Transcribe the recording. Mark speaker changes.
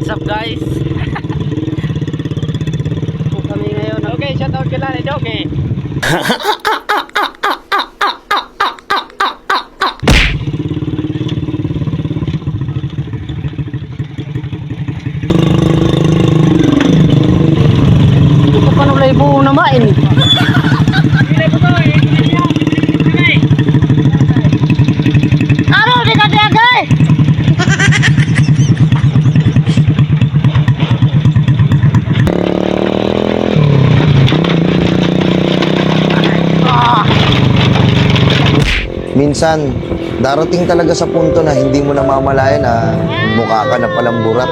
Speaker 1: What's up guys? Po kami ngayon. Okay, shout out kila ni Doge. Ito pa panulay buo na main. Aro di kadagay.
Speaker 2: Minsan, darating talaga sa punto na hindi mo namamalayan na mukha ka na palang burat.